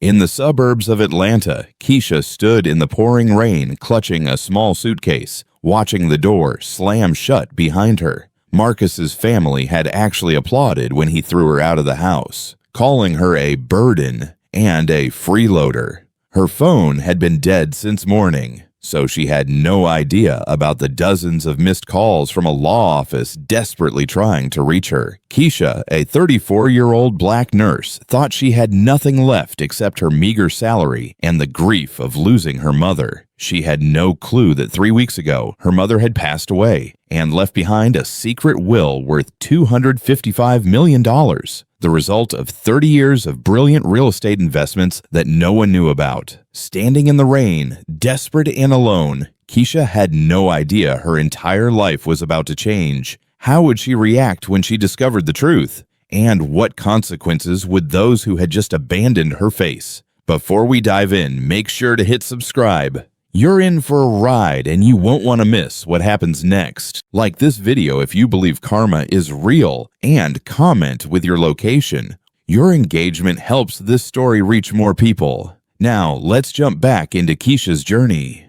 In the suburbs of Atlanta, Keisha stood in the pouring rain clutching a small suitcase, watching the door slam shut behind her. Marcus's family had actually applauded when he threw her out of the house, calling her a burden and a freeloader. Her phone had been dead since morning, so she had no idea about the dozens of missed calls from a law office desperately trying to reach her. Keisha, a 34-year-old black nurse, thought she had nothing left except her meager salary and the grief of losing her mother. She had no clue that 3 weeks ago, her mother had passed away and left behind a secret will worth $255 million, the result of 30 years of brilliant real estate investments that no one knew about. Standing in the rain, desperate and alone, Keisha had no idea her entire life was about to change. How would she react when she discovered the truth? And what consequences would those who had just abandoned her face? Before we dive in, make sure to hit subscribe. You're in for a ride and you won't want to miss what happens next. Like this video if you believe karma is real, and comment with your location. Your engagement helps this story reach more people. Now, let's jump back into Keisha's journey.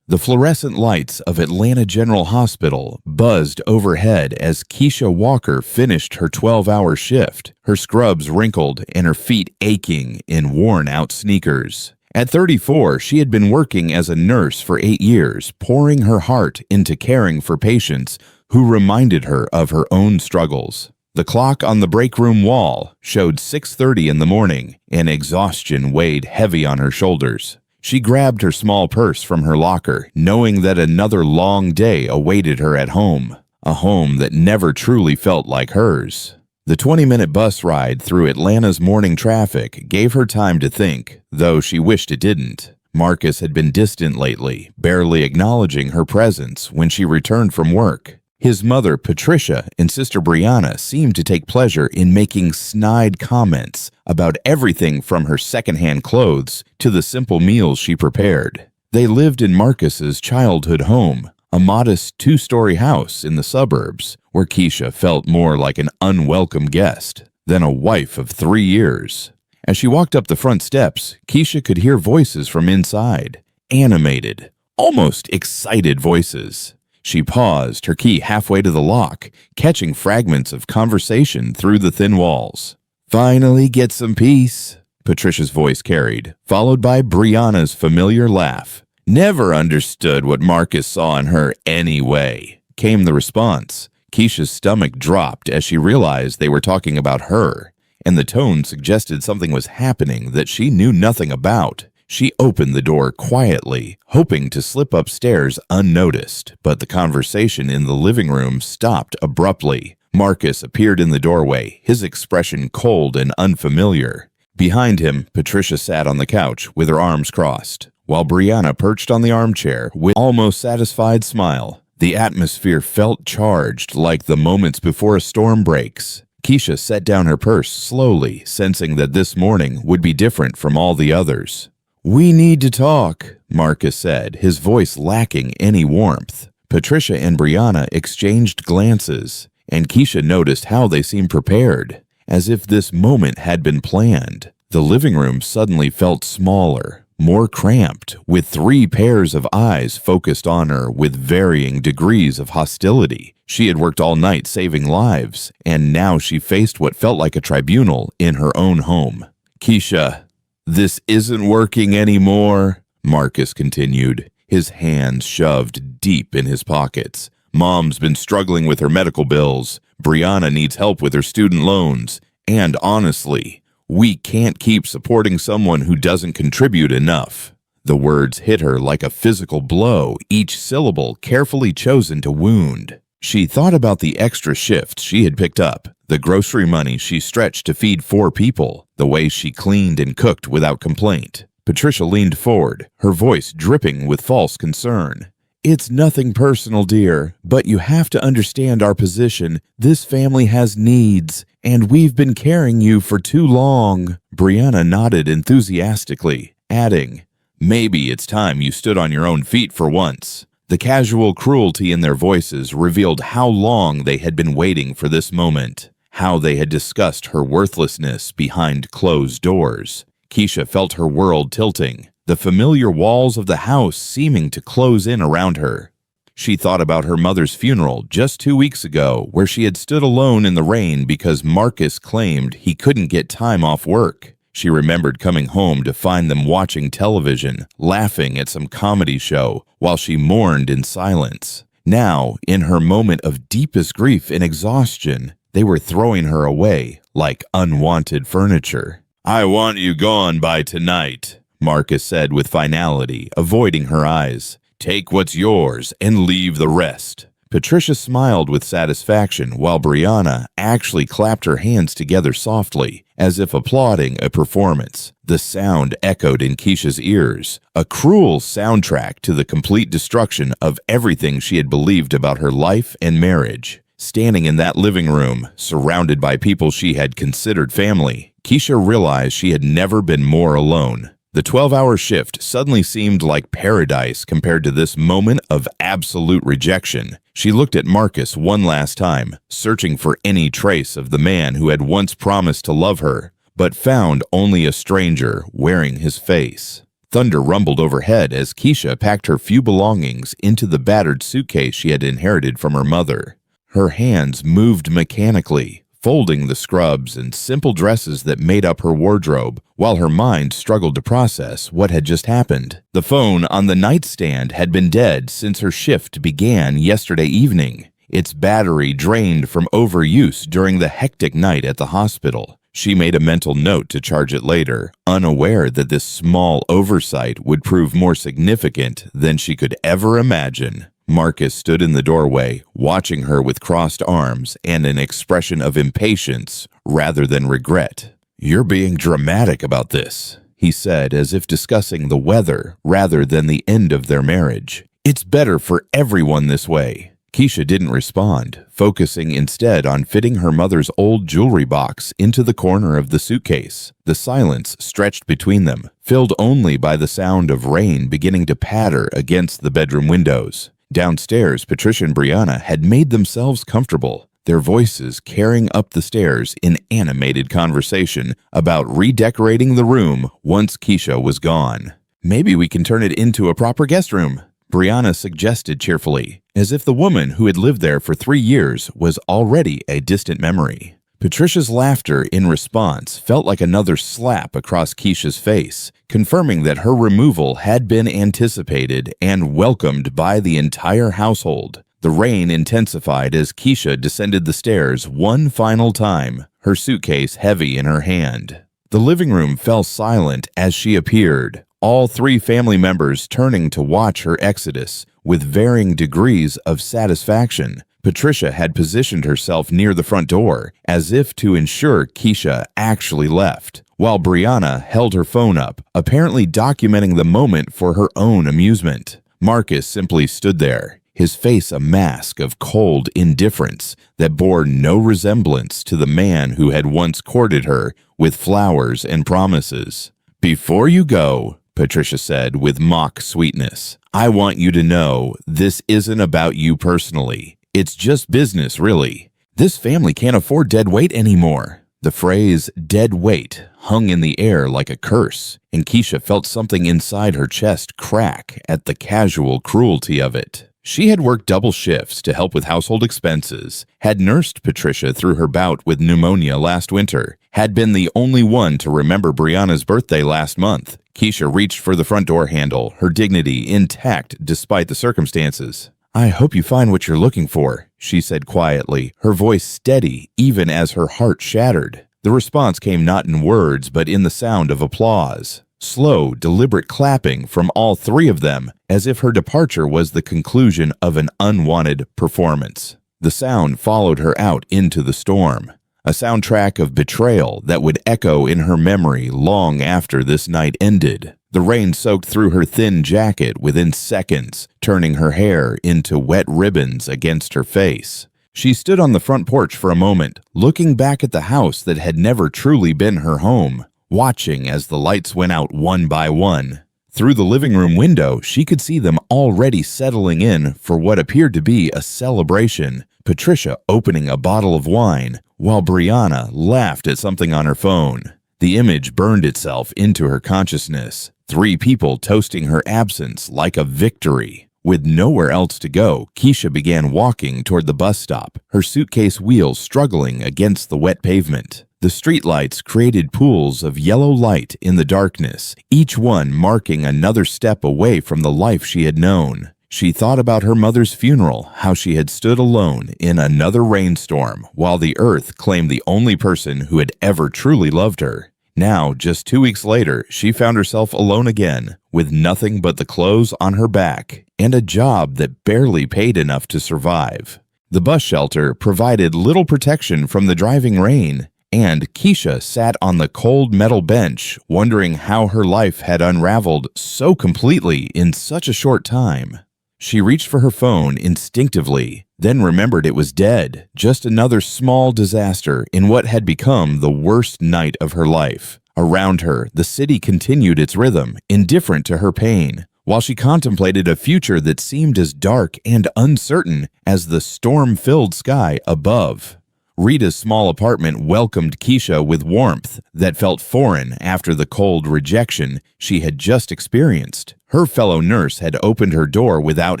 The fluorescent lights of Atlanta General Hospital buzzed overhead as Keisha Walker finished her 12-hour shift, her scrubs wrinkled and her feet aching in worn-out sneakers. At 34, she had been working as a nurse for 8 years, pouring her heart into caring for patients who reminded her of her own struggles. The clock on the break room wall showed 6:30 in the morning, and exhaustion weighed heavy on her shoulders. She grabbed her small purse from her locker, knowing that another long day awaited her at home, a home that never truly felt like hers. The 20-minute bus ride through Atlanta's morning traffic gave her time to think, though she wished it didn't. Marcus had been distant lately, barely acknowledging her presence when she returned from work. His mother, Patricia, and sister Brianna seemed to take pleasure in making snide comments about everything from her secondhand clothes to the simple meals she prepared. They lived in Marcus's childhood home, a modest 2-story house in the suburbs, where Keisha felt more like an unwelcome guest than a wife of 3 years. As she walked up the front steps, Keisha could hear voices from inside, animated, almost excited voices. She paused, her key halfway to the lock, catching fragments of conversation through the thin walls. "Finally get some peace," Patricia's voice carried, followed by Brianna's familiar laugh. "Never understood what Marcus saw in her anyway," came the response. Keisha's stomach dropped as she realized they were talking about her, and the tone suggested something was happening that she knew nothing about. She opened the door quietly, hoping to slip upstairs unnoticed, but the conversation in the living room stopped abruptly. Marcus appeared in the doorway, his expression cold and unfamiliar. Behind him, Patricia sat on the couch with her arms crossed, while Brianna perched on the armchair with an almost satisfied smile. The atmosphere felt charged, like the moments before a storm breaks. Keisha set down her purse slowly, sensing that this morning would be different from all the others. "We need to talk," Marcus said, his voice lacking any warmth. Patricia and Brianna exchanged glances, and Keisha noticed how they seemed prepared, as if this moment had been planned. The living room suddenly felt smaller, more cramped, with 3 pairs of eyes focused on her with varying degrees of hostility. She had worked all night saving lives, and now she faced what felt like a tribunal in her own home. "Keisha, this isn't working anymore," Marcus continued, his hands shoved deep in his pockets. "Mom's been struggling with her medical bills. Brianna needs help with her student loans. And honestly, we can't keep supporting someone who doesn't contribute enough." The words hit her like a physical blow, each syllable carefully chosen to wound. She thought about the extra shifts she had picked up, the grocery money she stretched to feed 4 people, the way she cleaned and cooked without complaint. Patricia leaned forward, her voice dripping with false concern. "It's nothing personal, dear, but you have to understand our position. This family has needs, and we've been carrying you for too long." Brianna nodded enthusiastically, adding, "Maybe it's time you stood on your own feet for once." The casual cruelty in their voices revealed how long they had been waiting for this moment, how they had discussed her worthlessness behind closed doors. Keisha felt her world tilting, the familiar walls of the house seeming to close in around her. She thought about her mother's funeral just 2 weeks ago, where she had stood alone in the rain because Marcus claimed he couldn't get time off work. She remembered coming home to find them watching television, laughing at some comedy show, while she mourned in silence. Now, in her moment of deepest grief and exhaustion, they were throwing her away like unwanted furniture. "I want you gone by tonight," Marcus said with finality, avoiding her eyes. "Take what's yours and leave the rest." Patricia smiled with satisfaction while Brianna actually clapped her hands together softly, as if applauding a performance. The sound echoed in Keisha's ears, a cruel soundtrack to the complete destruction of everything she had believed about her life and marriage. Standing in that living room, surrounded by people she had considered family, Keisha realized she had never been more alone. The 12-hour shift suddenly seemed like paradise compared to this moment of absolute rejection. She looked at Marcus one last time, searching for any trace of the man who had once promised to love her, but found only a stranger wearing his face. Thunder rumbled overhead as Keisha packed her few belongings into the battered suitcase she had inherited from her mother. Her hands moved mechanically, folding the scrubs and simple dresses that made up her wardrobe, while her mind struggled to process what had just happened. The phone on the nightstand had been dead since her shift began yesterday evening, its battery drained from overuse during the hectic night at the hospital. She made a mental note to charge it later, unaware that this small oversight would prove more significant than she could ever imagine. Marcus stood in the doorway, watching her with crossed arms and an expression of impatience rather than regret. "You're being dramatic about this," he said, as if discussing the weather rather than the end of their marriage. "It's better for everyone this way." Keisha didn't respond, focusing instead on fitting her mother's old jewelry box into the corner of the suitcase. The silence stretched between them, filled only by the sound of rain beginning to patter against the bedroom windows. Downstairs, Patricia and Brianna had made themselves comfortable, their voices carrying up the stairs in animated conversation about redecorating the room once Keisha was gone. "Maybe we can turn it into a proper guest room," Brianna suggested cheerfully, as if the woman who had lived there for 3 years was already a distant memory. Patricia's laughter in response felt like another slap across Keisha's face, confirming that her removal had been anticipated and welcomed by the entire household. The rain intensified as Keisha descended the stairs one final time, her suitcase heavy in her hand. The living room fell silent as she appeared, all 3 family members turning to watch her exodus with varying degrees of satisfaction. Patricia had positioned herself near the front door, as if to ensure Keisha actually left, while Brianna held her phone up, apparently documenting the moment for her own amusement. Marcus simply stood there, his face a mask of cold indifference that bore no resemblance to the man who had once courted her with flowers and promises. "Before you go," Patricia said with mock sweetness, "I want you to know this isn't about you personally. It's just business, really. This family can't afford dead weight anymore." The phrase "dead weight" hung in the air like a curse, and Keisha felt something inside her chest crack at the casual cruelty of it. She had worked double shifts to help with household expenses, had nursed Patricia through her bout with pneumonia last winter, had been the only one to remember Brianna's birthday last month. Keisha reached for the front door handle, her dignity intact despite the circumstances. "I hope you find what you're looking for," she said quietly, her voice steady even as her heart shattered. The response came not in words but in the sound of applause. Slow, deliberate clapping from all 3 of them, as if her departure was the conclusion of an unwanted performance. The sound followed her out into the storm, a soundtrack of betrayal that would echo in her memory long after this night ended. The rain soaked through her thin jacket within seconds, turning her hair into wet ribbons against her face. She stood on the front porch for a moment, looking back at the house that had never truly been her home, watching as the lights went out one by one. Through the living room window, she could see them already settling in for what appeared to be a celebration, Patricia opening a bottle of wine, while Brianna laughed at something on her phone. The image burned itself into her consciousness. 3 people toasting her absence like a victory. With nowhere else to go, Keisha began walking toward the bus stop, her suitcase wheels struggling against the wet pavement. The streetlights created pools of yellow light in the darkness, each one marking another step away from the life she had known. She thought about her mother's funeral, how she had stood alone in another rainstorm while the earth claimed the only person who had ever truly loved her. Now, just 2 weeks later, she found herself alone again, with nothing but the clothes on her back and a job that barely paid enough to survive. The bus shelter provided little protection from the driving rain, and Keisha sat on the cold metal bench, wondering how her life had unraveled so completely in such a short time. She reached for her phone instinctively, then remembered it was dead, just another small disaster in what had become the worst night of her life. Around her, the city continued its rhythm, indifferent to her pain, while she contemplated a future that seemed as dark and uncertain as the storm-filled sky above. Rita's small apartment welcomed Keisha with warmth that felt foreign after the cold rejection she had just experienced. Her fellow nurse had opened her door without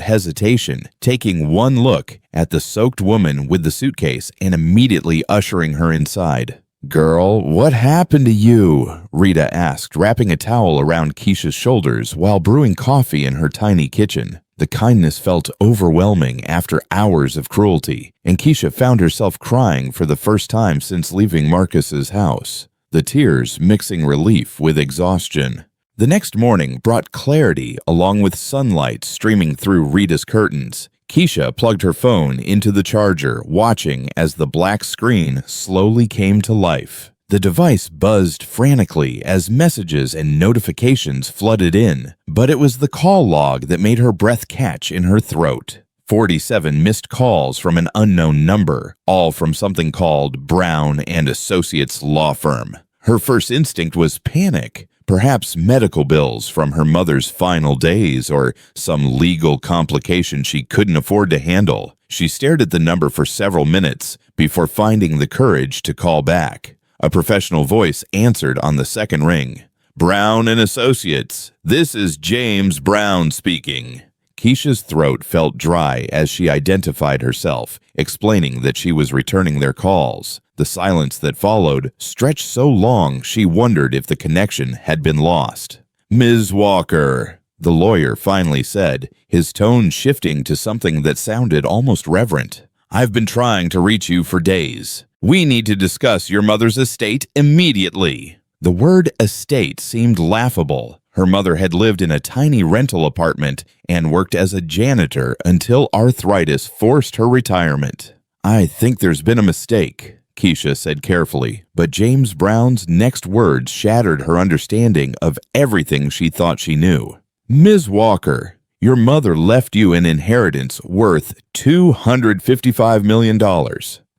hesitation, taking one look at the soaked woman with the suitcase and immediately ushering her inside. "Girl, what happened to you?" Rita asked, wrapping a towel around Keisha's shoulders while brewing coffee in her tiny kitchen. The kindness felt overwhelming after hours of cruelty, and Keisha found herself crying for the first time since leaving Marcus's house, the tears mixing relief with exhaustion. The next morning brought clarity along with sunlight streaming through Rita's curtains. Keisha plugged her phone into the charger, watching as the black screen slowly came to life. The device buzzed frantically as messages and notifications flooded in, but it was the call log that made her breath catch in her throat. 47 missed calls from an unknown number, all from something called Brown and Associates Law Firm. Her first instinct was panic, perhaps medical bills from her mother's final days or some legal complication she couldn't afford to handle. She stared at the number for several minutes before finding the courage to call back. A professional voice answered on the second ring. "Brown and Associates, this is James Brown speaking." Keisha's throat felt dry as she identified herself, explaining that she was returning their calls. The silence that followed stretched so long she wondered if the connection had been lost. "Ms. Walker," the lawyer finally said, his tone shifting to something that sounded almost reverent. "I've been trying to reach you for days. We need to discuss your mother's estate immediately." The word estate seemed laughable. Her mother had lived in a tiny rental apartment and worked as a janitor until arthritis forced her retirement. "I think there's been a mistake," Keisha said carefully, but James Brown's next words shattered her understanding of everything she thought she knew. "Ms. Walker, your mother left you an inheritance worth $255 million.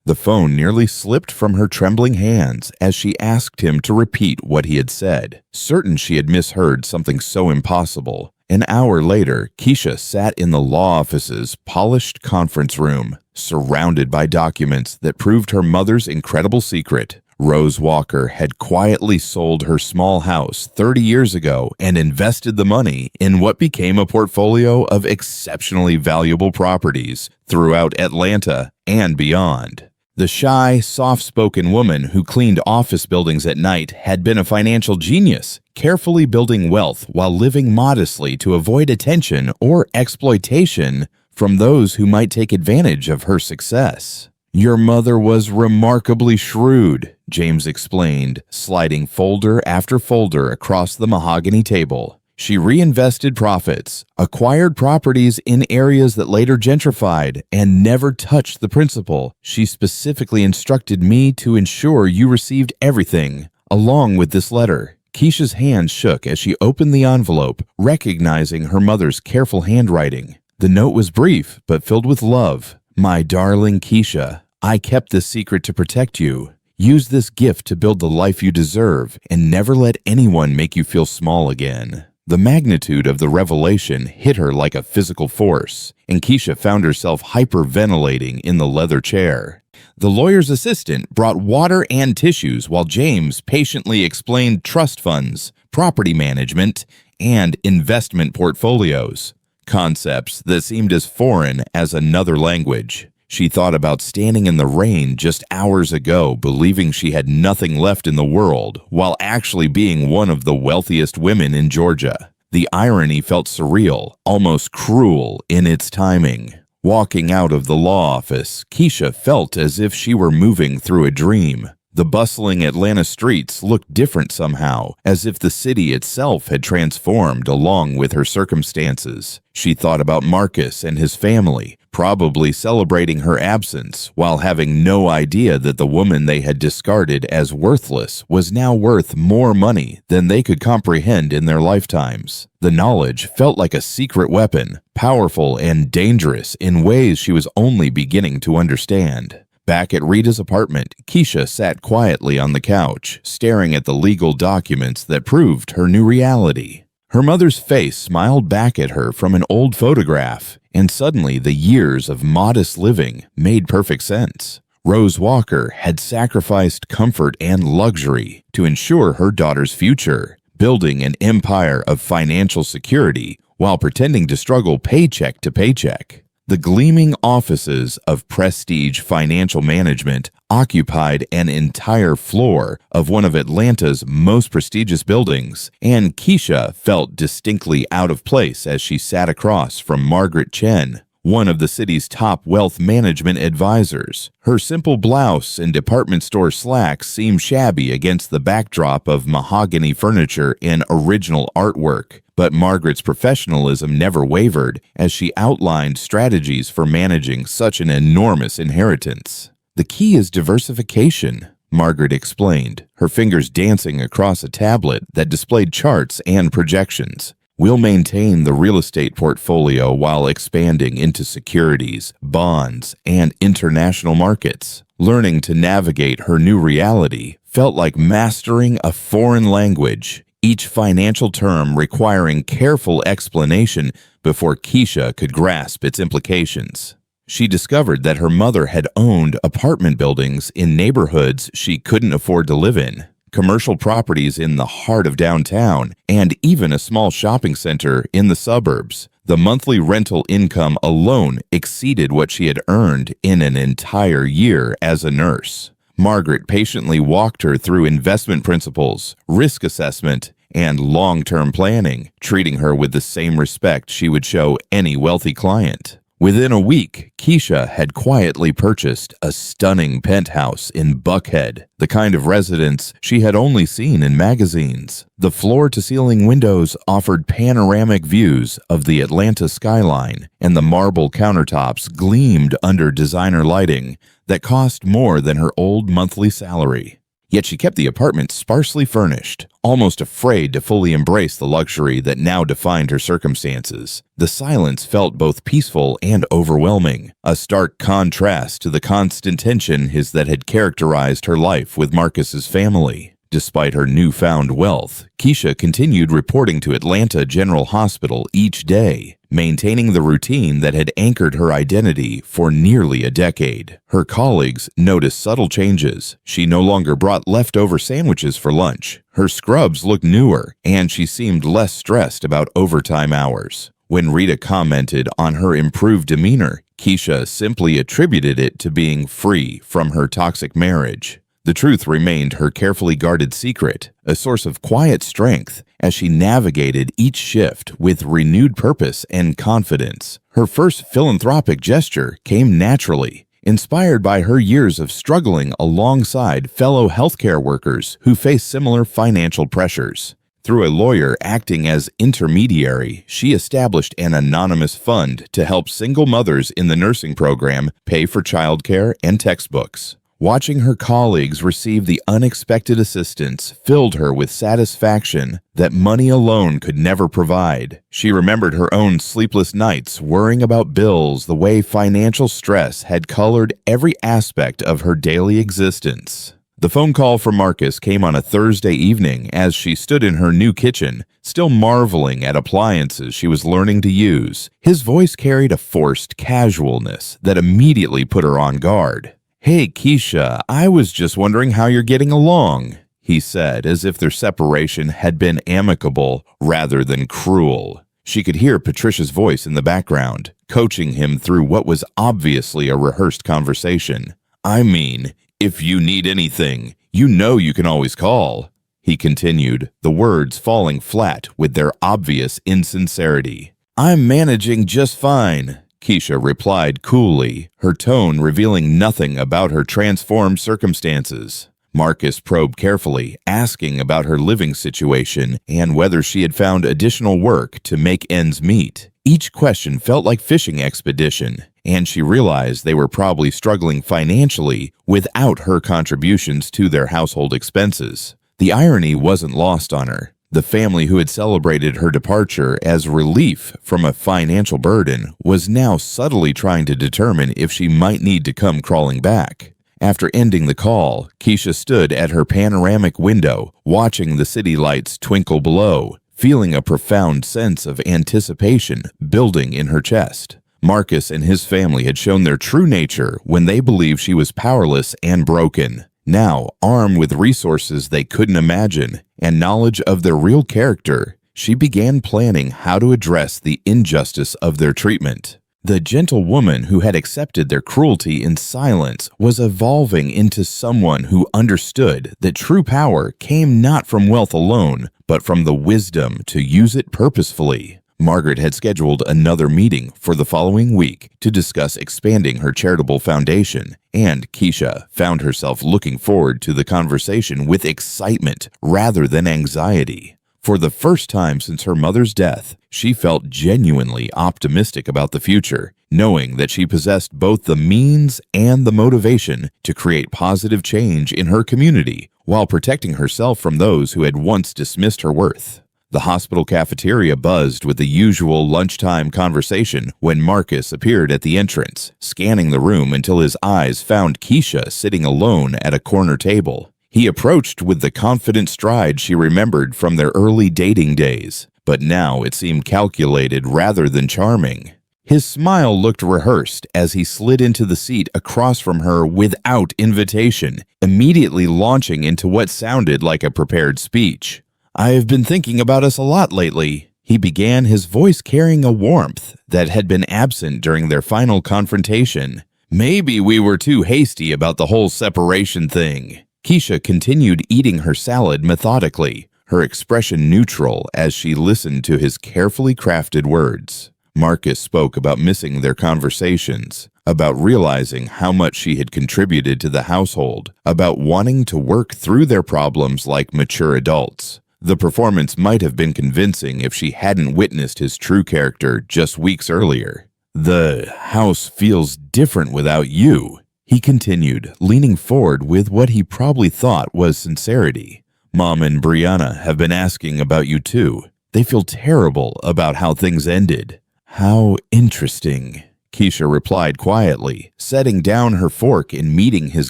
The phone nearly slipped from her trembling hands as she asked him to repeat what he had said, certain she had misheard something so impossible. An hour later, Keisha sat in the law office's polished conference room, surrounded by documents that proved her mother's incredible secret. Rose Walker had quietly sold her small house 30 years ago and invested the money in what became a portfolio of exceptionally valuable properties throughout Atlanta and beyond. The shy, soft-spoken woman who cleaned office buildings at night had been a financial genius, carefully building wealth while living modestly to avoid attention or exploitation from those who might take advantage of her success. "Your mother was remarkably shrewd," James explained, sliding folder after folder across the mahogany table. "She reinvested profits, acquired properties in areas that later gentrified, and never touched the principal. She specifically instructed me to ensure you received everything, along with this letter." Keisha's hand shook as she opened the envelope, recognizing her mother's careful handwriting. The note was brief, but filled with love. "My darling Keisha, I kept this secret to protect you. Use this gift to build the life you deserve, and never let anyone make you feel small again." The magnitude of the revelation hit her like a physical force, and Keisha found herself hyperventilating in the leather chair. The lawyer's assistant brought water and tissues while James patiently explained trust funds, property management, and investment portfolios, concepts that seemed as foreign as another language. She thought about standing in the rain just hours ago, believing she had nothing left in the world, while actually being one of the wealthiest women in Georgia. The irony felt surreal, almost cruel in its timing. Walking out of the law office, Keisha felt as if she were moving through a dream. The bustling Atlanta streets looked different somehow, as if the city itself had transformed along with her circumstances. She thought about Marcus and his family, probably celebrating her absence, while having no idea that the woman they had discarded as worthless was now worth more money than they could comprehend in their lifetimes. The knowledge felt like a secret weapon, powerful and dangerous in ways she was only beginning to understand. Back at Rita's apartment, Keisha sat quietly on the couch, staring at the legal documents that proved her new reality. Her mother's face smiled back at her from an old photograph, and suddenly the years of modest living made perfect sense. Rose Walker had sacrificed comfort and luxury to ensure her daughter's future, building an empire of financial security while pretending to struggle paycheck to paycheck. The gleaming offices of Prestige Financial Management occupied an entire floor of one of Atlanta's most prestigious buildings, and Keisha felt distinctly out of place as she sat across from Margaret Chen, one of the city's top wealth management advisors. Her simple blouse and department store slacks seemed shabby against the backdrop of mahogany furniture and original artwork. But Margaret's professionalism never wavered as she outlined strategies for managing such an enormous inheritance. "The key is diversification," Margaret explained, her fingers dancing across a tablet that displayed charts and projections. "We'll maintain the real estate portfolio while expanding into securities, bonds, and international markets." Learning to navigate her new reality felt like mastering a foreign language, each financial term requiring careful explanation before Keisha could grasp its implications. She discovered that her mother had owned apartment buildings in neighborhoods she couldn't afford to live in, commercial properties in the heart of downtown, and even a small shopping center in the suburbs. The monthly rental income alone exceeded what she had earned in an entire year as a nurse. Margaret patiently walked her through investment principles, risk assessment, and long-term planning, treating her with the same respect she would show any wealthy client. Within a week, Keisha had quietly purchased a stunning penthouse in Buckhead, the kind of residence she had only seen in magazines. The floor-to-ceiling windows offered panoramic views of the Atlanta skyline, and the marble countertops gleamed under designer lighting that cost more than her old monthly salary. Yet she kept the apartment sparsely furnished, almost afraid to fully embrace the luxury that now defined her circumstances. The silence felt both peaceful and overwhelming, a stark contrast to the constant tension that had characterized her life with Marcus's family. Despite her newfound wealth, Keisha continued reporting to Atlanta General Hospital each day, maintaining the routine that had anchored her identity for nearly a decade. Her colleagues noticed subtle changes. She no longer brought leftover sandwiches for lunch. Her scrubs looked newer, and she seemed less stressed about overtime hours. When Rita commented on her improved demeanor, Keisha simply attributed it to being free from her toxic marriage. The truth remained her carefully guarded secret, a source of quiet strength as she navigated each shift with renewed purpose and confidence. Her first philanthropic gesture came naturally, inspired by her years of struggling alongside fellow healthcare workers who face similar financial pressures. Through a lawyer acting as intermediary, she established an anonymous fund to help single mothers in the nursing program pay for childcare and textbooks. Watching her colleagues receive the unexpected assistance filled her with satisfaction that money alone could never provide. She remembered her own sleepless nights worrying about bills the way financial stress had colored every aspect of her daily existence. The phone call from Marcus came on a Thursday evening as she stood in her new kitchen, still marveling at appliances she was learning to use. His voice carried a forced casualness that immediately put her on guard. "Hey, Keisha, I was just wondering how you're getting along," he said, as if their separation had been amicable rather than cruel. She could hear Patricia's voice in the background, coaching him through what was obviously a rehearsed conversation. "I mean, if you need anything, you know you can always call," he continued, the words falling flat with their obvious insincerity. "I'm managing just fine," Keisha replied coolly, her tone revealing nothing about her transformed circumstances. Marcus probed carefully, asking about her living situation and whether she had found additional work to make ends meet. Each question felt like fishing expedition, and she realized they were probably struggling financially without her contributions to their household expenses. The irony wasn't lost on her. The family who had celebrated her departure as relief from a financial burden was now subtly trying to determine if she might need to come crawling back. After ending the call, Keisha stood at her panoramic window, watching the city lights twinkle below, feeling a profound sense of anticipation building in her chest. Marcus and his family had shown their true nature when they believed she was powerless and broken. Now, armed with resources they couldn't imagine and knowledge of their real character, she began planning how to address the injustice of their treatment. The gentle woman who had accepted their cruelty in silence was evolving into someone who understood that true power came not from wealth alone, but from the wisdom to use it purposefully. Margaret had scheduled another meeting for the following week to discuss expanding her charitable foundation, and Keisha found herself looking forward to the conversation with excitement rather than anxiety. For the first time since her mother's death, she felt genuinely optimistic about the future, knowing that she possessed both the means and the motivation to create positive change in her community while protecting herself from those who had once dismissed her worth. The hospital cafeteria buzzed with the usual lunchtime conversation when Marcus appeared at the entrance, scanning the room until his eyes found Keisha sitting alone at a corner table. He approached with the confident stride she remembered from their early dating days, but now it seemed calculated rather than charming. His smile looked rehearsed as he slid into the seat across from her without invitation, immediately launching into what sounded like a prepared speech. "I've been thinking about us a lot lately," he began, his voice carrying a warmth that had been absent during their final confrontation. "Maybe we were too hasty about the whole separation thing." Keisha continued eating her salad methodically, her expression neutral as she listened to his carefully crafted words. Marcus spoke about missing their conversations, about realizing how much she had contributed to the household, about wanting to work through their problems like mature adults. The performance might have been convincing if she hadn't witnessed his true character just weeks earlier. "The house feels different without you," he continued, leaning forward with what he probably thought was sincerity. "Mom and Brianna have been asking about you too. They feel terrible about how things ended." "How interesting," Keisha replied quietly, setting down her fork and meeting his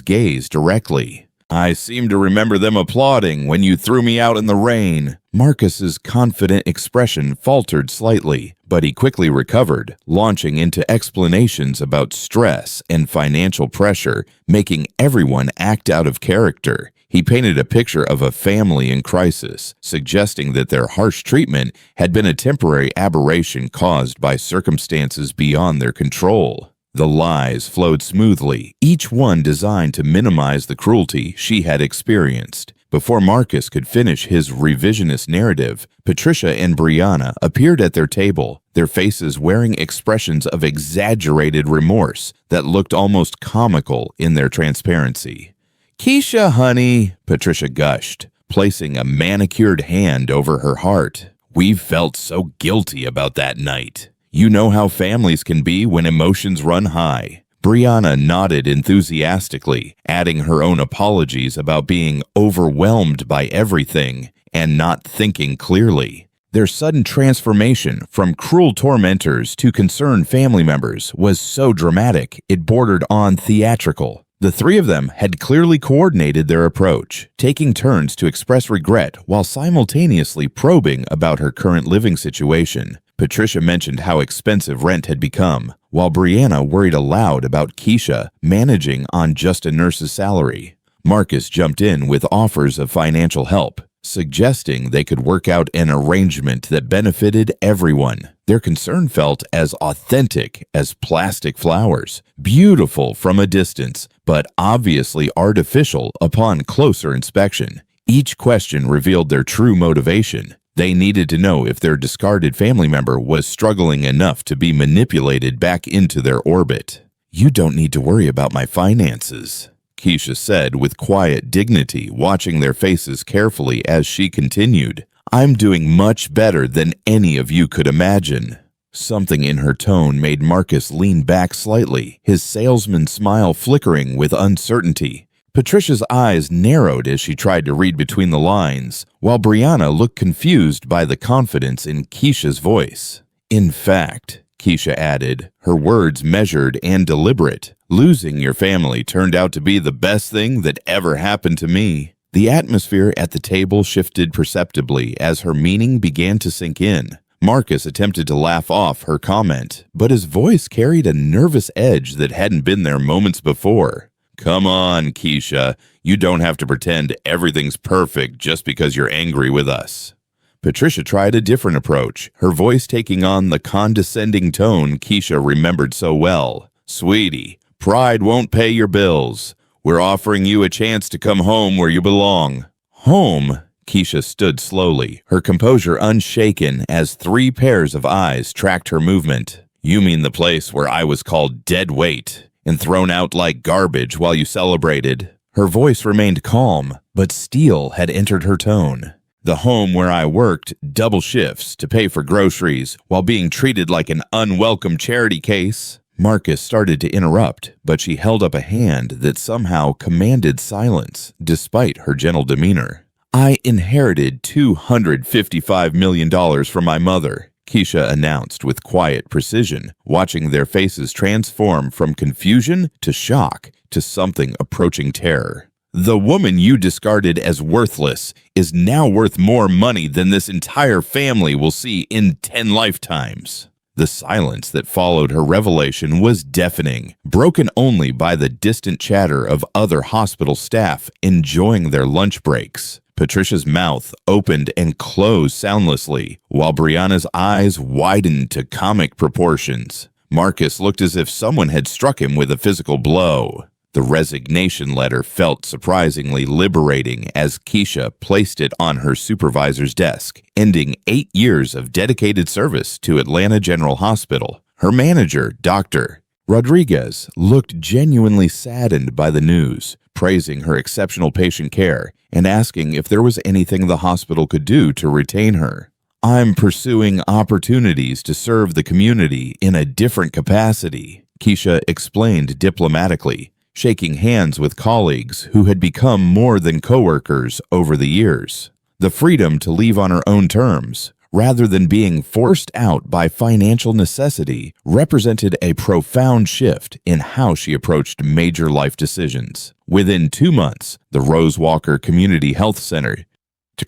gaze directly. "I seem to remember them applauding when you threw me out in the rain." Marcus's confident expression faltered slightly, but he quickly recovered, launching into explanations about stress and financial pressure, making everyone act out of character. He painted a picture of a family in crisis, suggesting that their harsh treatment had been a temporary aberration caused by circumstances beyond their control. The lies flowed smoothly, each one designed to minimize the cruelty she had experienced. Before Marcus could finish his revisionist narrative, Patricia and Brianna appeared at their table, their faces wearing expressions of exaggerated remorse that looked almost comical in their transparency. "Keisha, honey," Patricia gushed, placing a manicured hand over her heart. "We've felt so guilty about that night. You know how families can be when emotions run high." Brianna nodded enthusiastically, adding her own apologies about being overwhelmed by everything and not thinking clearly. Their sudden transformation from cruel tormentors to concerned family members was so dramatic it bordered on theatrical. The three of them had clearly coordinated their approach, taking turns to express regret while simultaneously probing about her current living situation. Patricia mentioned how expensive rent had become, while Brianna worried aloud about Keisha managing on just a nurse's salary. Marcus jumped in with offers of financial help, suggesting they could work out an arrangement that benefited everyone. Their concern felt as authentic as plastic flowers, beautiful from a distance, but obviously artificial upon closer inspection. Each question revealed their true motivation. They needed to know if their discarded family member was struggling enough to be manipulated back into their orbit. "You don't need to worry about my finances," Keisha said with quiet dignity, watching their faces carefully as she continued. "I'm doing much better than any of you could imagine." Something in her tone made Marcus lean back slightly, his salesman smile flickering with uncertainty. Patricia's eyes narrowed as she tried to read between the lines, while Brianna looked confused by the confidence in Keisha's voice. "In fact," Keisha added, her words measured and deliberate, "losing your family turned out to be the best thing that ever happened to me." The atmosphere at the table shifted perceptibly as her meaning began to sink in. Marcus attempted to laugh off her comment, but his voice carried a nervous edge that hadn't been there moments before. "Come on, Keisha. You don't have to pretend everything's perfect just because you're angry with us." Patricia tried a different approach, her voice taking on the condescending tone Keisha remembered so well. "Sweetie, pride won't pay your bills. We're offering you a chance to come home where you belong." "Home?" Keisha stood slowly, her composure unshaken as 3 pairs of eyes tracked her movement. "You mean the place where I was called dead weight and thrown out like garbage while you celebrated?" Her voice remained calm, but steel had entered her tone. "The home where I worked double shifts to pay for groceries while being treated like an unwelcome charity case." Marcus started to interrupt, but she held up a hand that somehow commanded silence, despite her gentle demeanor. "I inherited $255 million from my mother," Keisha announced with quiet precision, watching their faces transform from confusion to shock to something approaching terror. "The woman you discarded as worthless is now worth more money than this entire family will see in 10 lifetimes. The silence that followed her revelation was deafening, broken only by the distant chatter of other hospital staff enjoying their lunch breaks. Patricia's mouth opened and closed soundlessly, while Brianna's eyes widened to comic proportions. Marcus looked as if someone had struck him with a physical blow. The resignation letter felt surprisingly liberating as Keisha placed it on her supervisor's desk, ending 8 years of dedicated service to Atlanta General Hospital. Her manager, Dr. Rodriguez, looked genuinely saddened by the news, praising her exceptional patient care and asking if there was anything the hospital could do to retain her. "I'm pursuing opportunities to serve the community in a different capacity," Keisha explained diplomatically, shaking hands with colleagues who had become more than coworkers over the years. The freedom to leave on her own terms, rather than being forced out by financial necessity, represented a profound shift in how she approached major life decisions. Within 2 months, the Rose Walker Community Health Center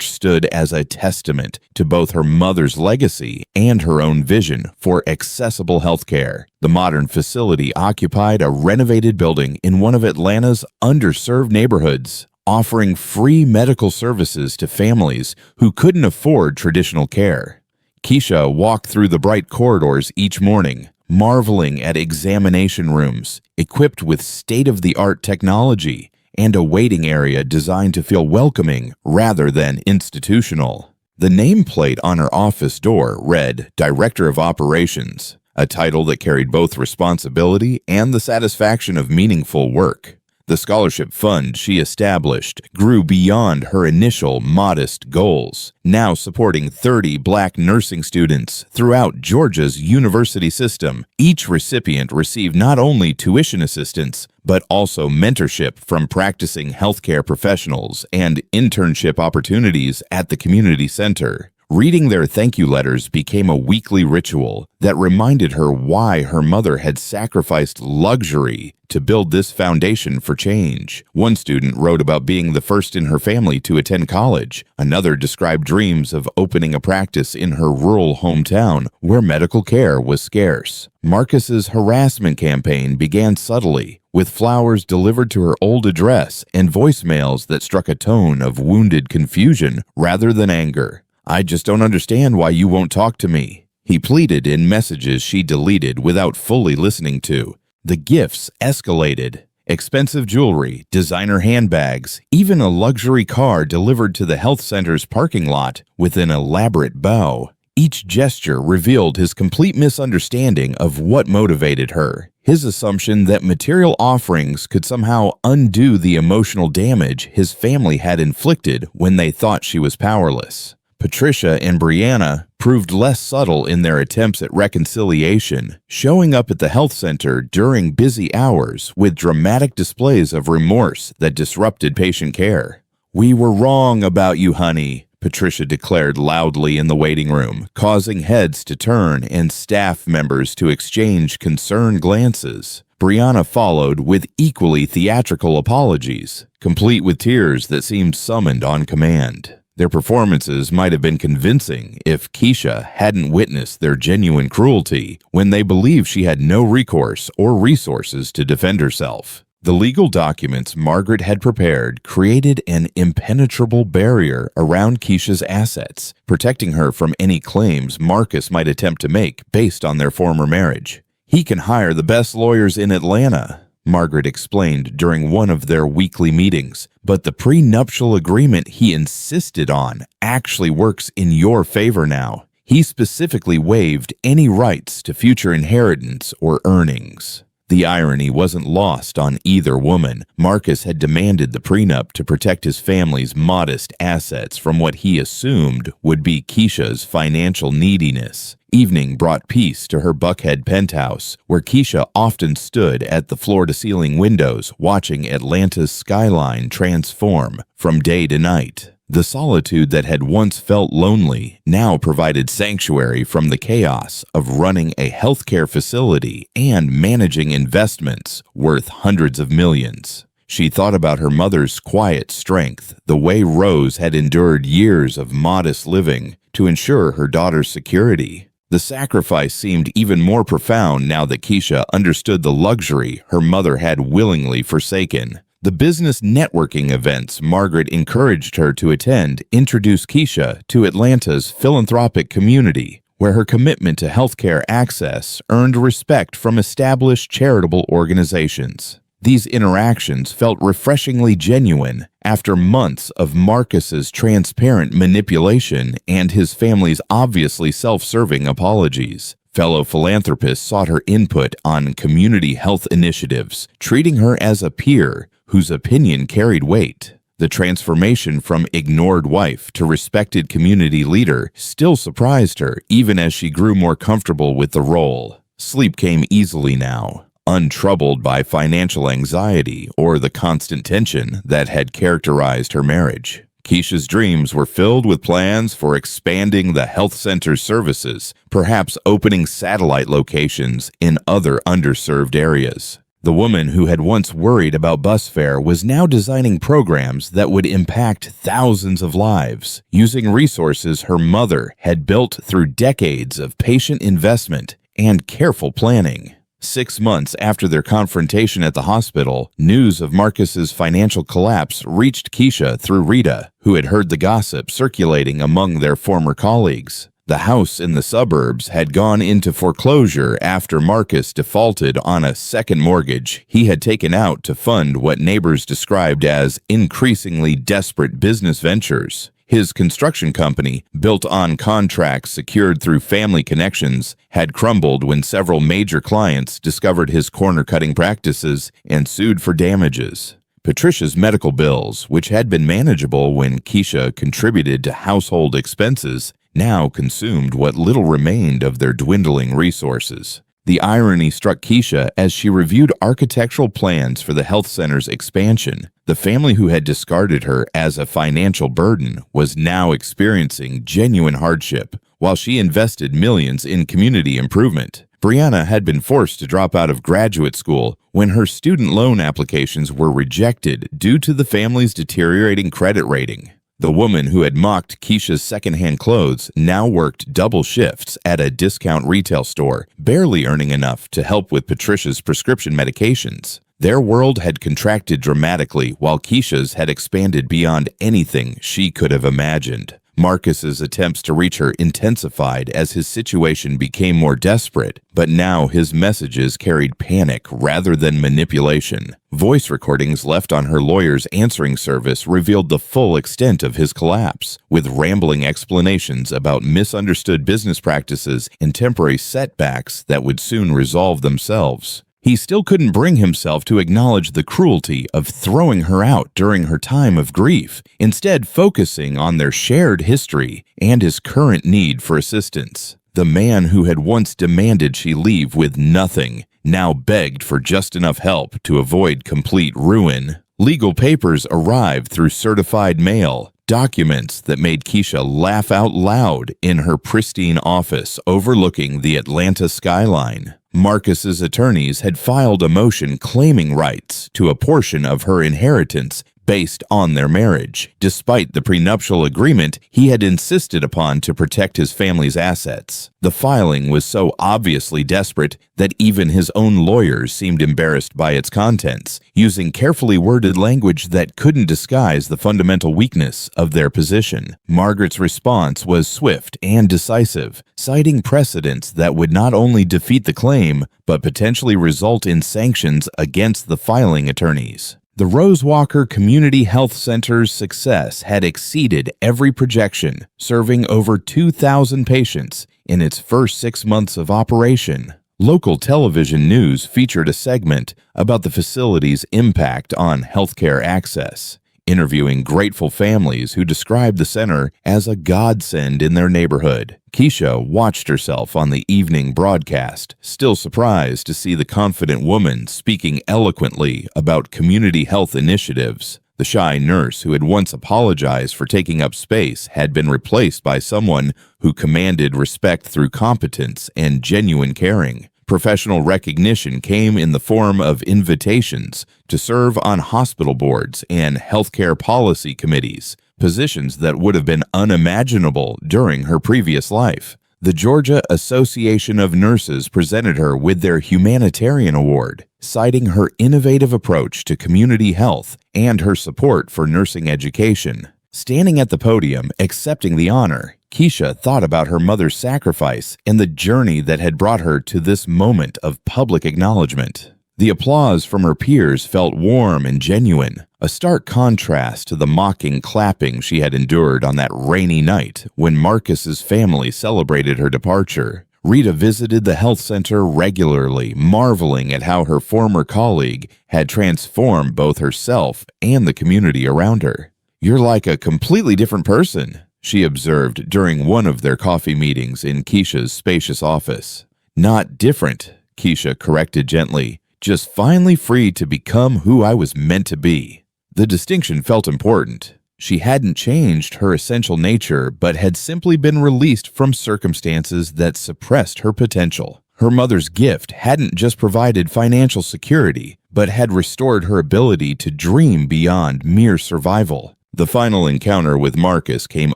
stood as a testament to both her mother's legacy and her own vision for accessible healthcare. The modern facility occupied a renovated building in one of Atlanta's underserved neighborhoods, offering free medical services to families who couldn't afford traditional care. Keisha walked through the bright corridors each morning, marveling at examination rooms equipped with state-of-the-art technology and a waiting area designed to feel welcoming rather than institutional. The nameplate on her office door read Director of Operations, a title that carried both responsibility and the satisfaction of meaningful work. The scholarship fund she established grew beyond her initial modest goals, now supporting 30 Black nursing students throughout Georgia's university system. Each recipient received not only tuition assistance, but also mentorship from practicing healthcare professionals and internship opportunities at the community center. Reading their thank you letters became a weekly ritual that reminded her why her mother had sacrificed luxury to build this foundation for change. One student wrote about being the first in her family to attend college. Another described dreams of opening a practice in her rural hometown where medical care was scarce. Marcus's harassment campaign began subtly, with flowers delivered to her old address and voicemails that struck a tone of wounded confusion rather than anger. "I just don't understand why you won't talk to me," he pleaded in messages she deleted without fully listening to. The gifts escalated. Expensive jewelry, designer handbags, even a luxury car delivered to the health center's parking lot with an elaborate bow. Each gesture revealed his complete misunderstanding of what motivated her. His assumption that material offerings could somehow undo the emotional damage his family had inflicted when they thought she was powerless. Patricia and Brianna proved less subtle in their attempts at reconciliation, showing up at the health center during busy hours with dramatic displays of remorse that disrupted patient care. "We were wrong about you, honey," Patricia declared loudly in the waiting room, causing heads to turn and staff members to exchange concerned glances. Brianna followed with equally theatrical apologies, complete with tears that seemed summoned on command. Their performances might have been convincing if Keisha hadn't witnessed their genuine cruelty when they believed she had no recourse or resources to defend herself. The legal documents Margaret had prepared created an impenetrable barrier around Keisha's assets, protecting her from any claims Marcus might attempt to make based on their former marriage. "He can hire the best lawyers in Atlanta," Margaret explained during one of their weekly meetings, "but the prenuptial agreement he insisted on actually works in your favor now. He specifically waived any rights to future inheritance or earnings." The irony wasn't lost on either woman. Marcus had demanded the prenup to protect his family's modest assets from what he assumed would be Keisha's financial neediness. Evening brought peace to her Buckhead penthouse, where Keisha often stood at the floor-to-ceiling windows watching Atlanta's skyline transform from day to night. The solitude that had once felt lonely now provided sanctuary from the chaos of running a healthcare facility and managing investments worth hundreds of millions. She thought about her mother's quiet strength, the way Rose had endured years of modest living to ensure her daughter's security. The sacrifice seemed even more profound now that Keisha understood the luxury her mother had willingly forsaken. The business networking events Margaret encouraged her to attend introduced Keisha to Atlanta's philanthropic community, where her commitment to healthcare access earned respect from established charitable organizations. These interactions felt refreshingly genuine after months of Marcus's transparent manipulation and his family's obviously self-serving apologies. Fellow philanthropists sought her input on community health initiatives, treating her as a peer whose opinion carried weight. The transformation from ignored wife to respected community leader still surprised her, even as she grew more comfortable with the role. Sleep came easily now, untroubled by financial anxiety or the constant tension that had characterized her marriage. Keisha's dreams were filled with plans for expanding the health center's services, perhaps opening satellite locations in other underserved areas. The woman who had once worried about bus fare was now designing programs that would impact thousands of lives, using resources her mother had built through decades of patient investment and careful planning. 6 months after their confrontation at the hospital, news of Marcus's financial collapse reached Keisha through Rita, who had heard the gossip circulating among their former colleagues. The house in the suburbs had gone into foreclosure after Marcus defaulted on a second mortgage he had taken out to fund what neighbors described as increasingly desperate business ventures. His construction company, built on contracts secured through family connections, had crumbled when several major clients discovered his corner-cutting practices and sued for damages. Patricia's medical bills, which had been manageable when Keisha contributed to household expenses, now consumed what little remained of their dwindling resources. The irony struck Keisha as she reviewed architectural plans for the health center's expansion. The family who had discarded her as a financial burden was now experiencing genuine hardship, while she invested millions in community improvement. Brianna had been forced to drop out of graduate school when her student loan applications were rejected due to the family's deteriorating credit rating. The woman who had mocked Keisha's secondhand clothes now worked double shifts at a discount retail store, barely earning enough to help with Patricia's prescription medications. Their world had contracted dramatically while Keisha's had expanded beyond anything she could have imagined. Marcus's attempts to reach her intensified as his situation became more desperate, but now his messages carried panic rather than manipulation. Voice recordings left on her lawyer's answering service revealed the full extent of his collapse, with rambling explanations about misunderstood business practices and temporary setbacks that would soon resolve themselves. He still couldn't bring himself to acknowledge the cruelty of throwing her out during her time of grief, instead focusing on their shared history and his current need for assistance. The man who had once demanded she leave with nothing now begged for just enough help to avoid complete ruin. Legal papers arrived through certified mail, documents that made Keisha laugh out loud in her pristine office overlooking the Atlanta skyline. Marcus's attorneys had filed a motion claiming rights to a portion of her inheritance based on their marriage, despite the prenuptial agreement he had insisted upon to protect his family's assets. The filing was so obviously desperate that even his own lawyers seemed embarrassed by its contents, using carefully worded language that couldn't disguise the fundamental weakness of their position. Margaret's response was swift and decisive, citing precedents that would not only defeat the claim, but potentially result in sanctions against the filing attorneys. The Rosewalker Community Health Center's success had exceeded every projection, serving over 2,000 patients in its first 6 months of operation. Local television news featured a segment about the facility's impact on healthcare access, interviewing grateful families who described the center as a godsend in their neighborhood. Keisha watched herself on the evening broadcast, still surprised to see the confident woman speaking eloquently about community health initiatives. The shy nurse who had once apologized for taking up space had been replaced by someone who commanded respect through competence and genuine caring. Professional recognition came in the form of invitations to serve on hospital boards and healthcare policy committees, positions that would have been unimaginable during her previous life. The Georgia Association of Nurses presented her with their Humanitarian Award, citing her innovative approach to community health and her support for nursing education. Standing at the podium, accepting the honor, Keisha thought about her mother's sacrifice and the journey that had brought her to this moment of public acknowledgement. The applause from her peers felt warm and genuine, a stark contrast to the mocking clapping she had endured on that rainy night when Marcus's family celebrated her departure. Rita visited the health center regularly, marveling at how her former colleague had transformed both herself and the community around her. "You're like a completely different person," she observed during one of their coffee meetings in Keisha's spacious office. "Not different," Keisha corrected gently, "just finally free to become who I was meant to be." The distinction felt important. She hadn't changed her essential nature, but had simply been released from circumstances that suppressed her potential. Her mother's gift hadn't just provided financial security, but had restored her ability to dream beyond mere survival. The final encounter with Marcus came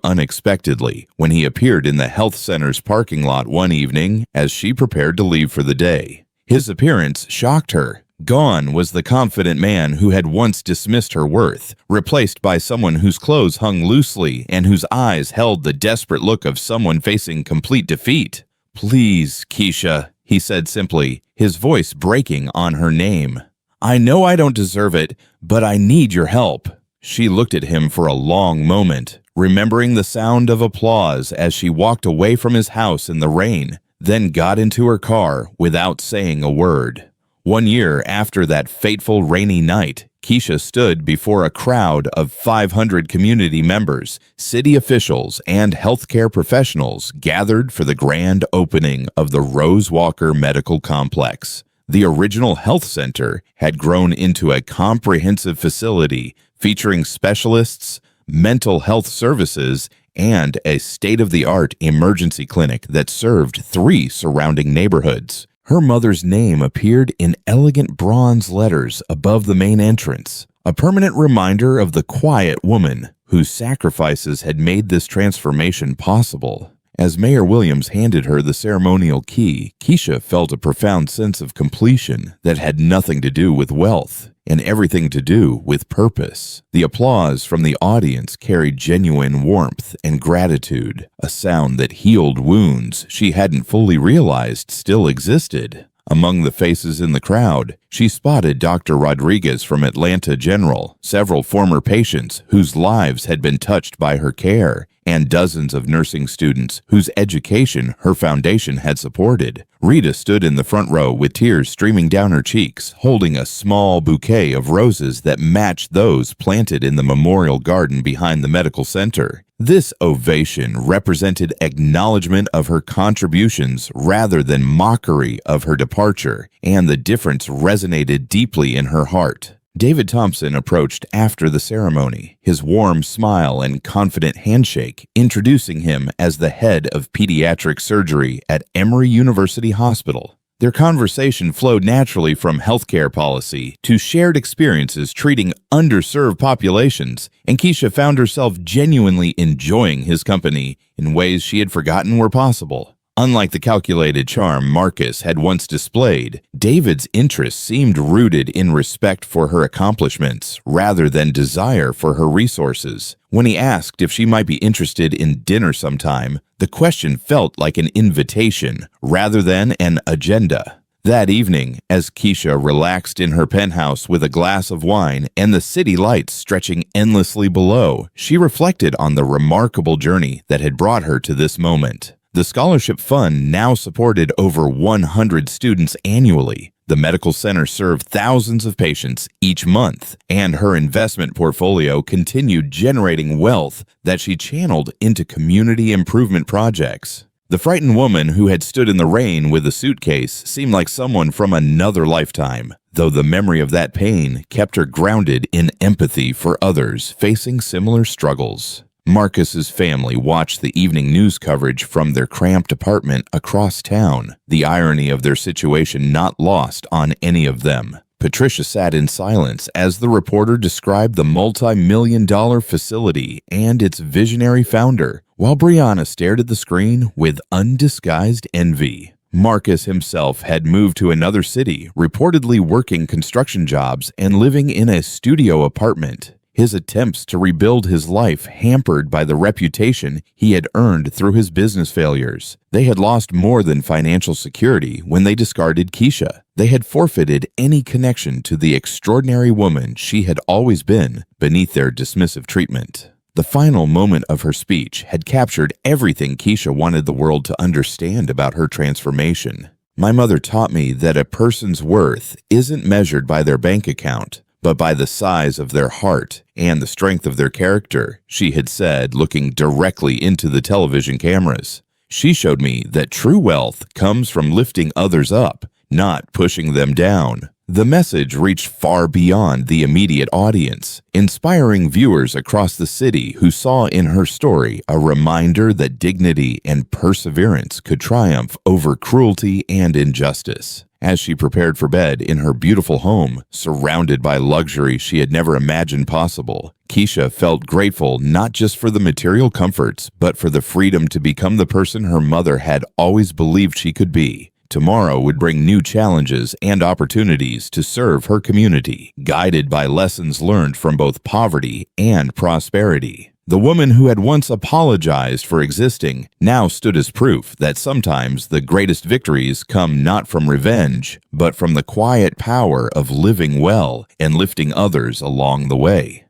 unexpectedly when he appeared in the health center's parking lot one evening as she prepared to leave for the day. His appearance shocked her. Gone was the confident man who had once dismissed her worth, replaced by someone whose clothes hung loosely and whose eyes held the desperate look of someone facing complete defeat. "Please, Keisha," he said simply, his voice breaking on her name. "I know I don't deserve it, but I need your help." She looked at him for a long moment, remembering the sound of applause as she walked away from his house in the rain, then got into her car without saying a word. 1 year after that fateful rainy night, Keisha stood before a crowd of 500 community members, city officials, and healthcare professionals gathered for the grand opening of the Rose Walker Medical Complex. The original health center had grown into a comprehensive facility featuring specialists, mental health services, and a state-of-the-art emergency clinic that served 3 surrounding neighborhoods. Her mother's name appeared in elegant bronze letters above the main entrance, a permanent reminder of the quiet woman whose sacrifices had made this transformation possible. As Mayor Williams handed her the ceremonial key, Keisha felt a profound sense of completion that had nothing to do with wealth and everything to do with purpose. The applause from the audience carried genuine warmth and gratitude, a sound that healed wounds she hadn't fully realized still existed. Among the faces in the crowd, she spotted Dr. Rodriguez from Atlanta General, several former patients whose lives had been touched by her care, and dozens of nursing students whose education her foundation had supported. Rita stood in the front row with tears streaming down her cheeks, holding a small bouquet of roses that matched those planted in the memorial garden behind the medical center. This ovation represented acknowledgement of her contributions rather than mockery of her departure, and the difference resonated deeply in her heart. David Thompson approached after the ceremony, his warm smile and confident handshake introducing him as the head of pediatric surgery at Emory University Hospital. Their conversation flowed naturally from healthcare policy to shared experiences treating underserved populations, and Keisha found herself genuinely enjoying his company in ways she had forgotten were possible. Unlike the calculated charm Marcus had once displayed, David's interest seemed rooted in respect for her accomplishments rather than desire for her resources. When he asked if she might be interested in dinner sometime, the question felt like an invitation rather than an agenda. That evening, as Keisha relaxed in her penthouse with a glass of wine and the city lights stretching endlessly below, she reflected on the remarkable journey that had brought her to this moment. The scholarship fund now supported over 100 students annually. The medical center served thousands of patients each month, and her investment portfolio continued generating wealth that she channeled into community improvement projects. The frightened woman who had stood in the rain with a suitcase seemed like someone from another lifetime, though the memory of that pain kept her grounded in empathy for others facing similar struggles. Marcus's family watched the evening news coverage from their cramped apartment across town, the irony of their situation not lost on any of them. Patricia sat in silence as the reporter described the multi-million-dollar facility and its visionary founder, while Brianna stared at the screen with undisguised envy. Marcus himself had moved to another city, reportedly working construction jobs and living in a studio apartment. His attempts to rebuild his life hampered by the reputation he had earned through his business failures. They had lost more than financial security when they discarded Keisha. They had forfeited any connection to the extraordinary woman she had always been beneath their dismissive treatment. The final moment of her speech had captured everything Keisha wanted the world to understand about her transformation. "My mother taught me that a person's worth isn't measured by their bank account, but by the size of their heart and the strength of their character," she had said, looking directly into the television cameras. "She showed me that true wealth comes from lifting others up, not pushing them down." The message reached far beyond the immediate audience, inspiring viewers across the city who saw in her story a reminder that dignity and perseverance could triumph over cruelty and injustice. As she prepared for bed in her beautiful home, surrounded by luxury she had never imagined possible, Keisha felt grateful not just for the material comforts, but for the freedom to become the person her mother had always believed she could be. Tomorrow would bring new challenges and opportunities to serve her community, guided by lessons learned from both poverty and prosperity. The woman who had once apologized for existing now stood as proof that sometimes the greatest victories come not from revenge, but from the quiet power of living well and lifting others along the way.